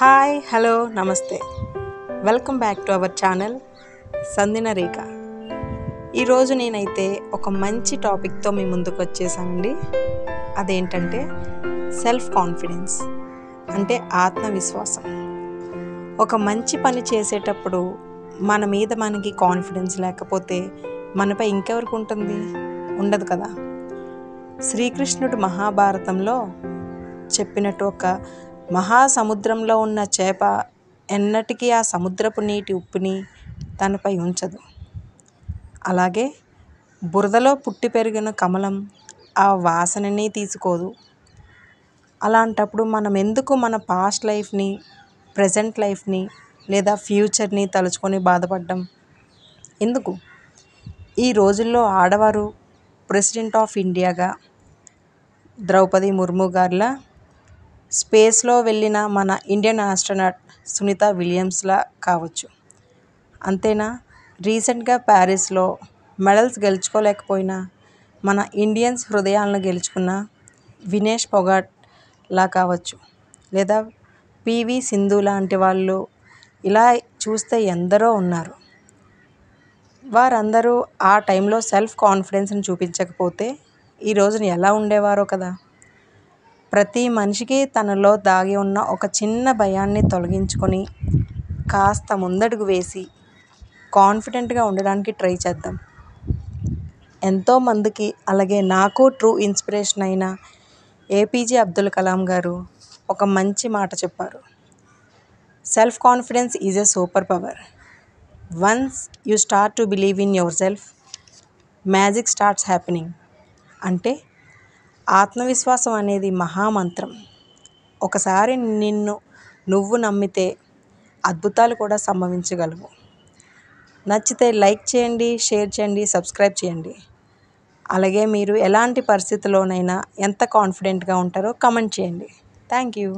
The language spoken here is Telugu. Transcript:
హాయ్ హలో నమస్తే welcome back to our channel సంధిన రేఖ. ఈరోజు నేనైతే ఒక మంచి టాపిక్తో మీ ముందుకు వచ్చేసానండి. అదేంటంటే సెల్ఫ్ కాన్ఫిడెన్స్ అంటే ఆత్మవిశ్వాసం. ఒక మంచి పని చేసేటప్పుడు మన మీద మనకి కాన్ఫిడెన్స్ లేకపోతే మనపై ఇంకెవరికి ఉంటుంది? ఉండదు కదా. శ్రీకృష్ణుడు మహాభారతంలో చెప్పినట్టు ఒక మహాసముద్రంలో ఉన్న చేప ఎన్నటికీ ఆ సముద్రపు నీటి ఉప్పుని తనపై ఉంచదు. అలాగే బురదలో పుట్టి పెరిగిన కమలం ఆ వాసనని తీసుకోదు. అలాంటప్పుడు మనం ఎందుకు మన పాస్ట్ లైఫ్ని, ప్రజెంట్ లైఫ్ని లేదా ఫ్యూచర్ని తలుచుకొని బాధపడ్డం ఎందుకు? ఈ రోజుల్లో ఆడవారు ప్రెసిడెంట్ ఆఫ్ ఇండియాగా ద్రౌపది ముర్ము గారిలా, స్పేస్లో వెళ్ళిన మన ఇండియన్ ఆస్ట్రోనాట్ సునీత విలియమ్స్లా కావచ్చు. అంతేనా, రీసెంట్గా ప్యారిస్లో మెడల్స్ గెలుచుకోలేకపోయినా మన ఇండియన్స్ హృదయాలను గెలుచుకున్న వినేష్ పొగాట్లా కావచ్చు, లేదా పివి సింధు లాంటి వాళ్ళు. ఇలా చూస్తే ఎందరో ఉన్నారు. వారందరూ ఆ టైంలో సెల్ఫ్ కాన్ఫిడెన్స్ని చూపించకపోతే ఈ రోజున ఎలా ఉండేవారో కదా. ప్రతి మనిషికి తనలో దాగి ఉన్న ఒక చిన్న భయాన్ని తొలగించుకొని కాస్త ముందడుగు వేసి కాన్ఫిడెంట్గా ఉండడానికి ట్రై చేద్దాం. ఎంతోమందికి, అలాగే నాకు ట్రూ ఇన్స్పిరేషన్ అయిన ఏపీజే అబ్దుల్ కలాం గారు ఒక మంచి మాట చెప్పారు. Self confidence is a super power. Once you start to believe in your self, magic starts happening. అంటే ఆత్మవిశ్వాసం అనేది మహామంత్రం. ఒకసారి నిన్ను నువ్వు నమ్మితే అద్భుతాలు కూడా సంభవించగలవు. నచ్చితే లైక్ చేయండి, షేర్ చేయండి, సబ్స్క్రైబ్ చేయండి. అలాగే మీరు ఎలాంటి పరిస్థితుల్లోనైనా ఎంత కాన్ఫిడెంట్గా ఉంటారో కమెంట్ చేయండి. Thank you.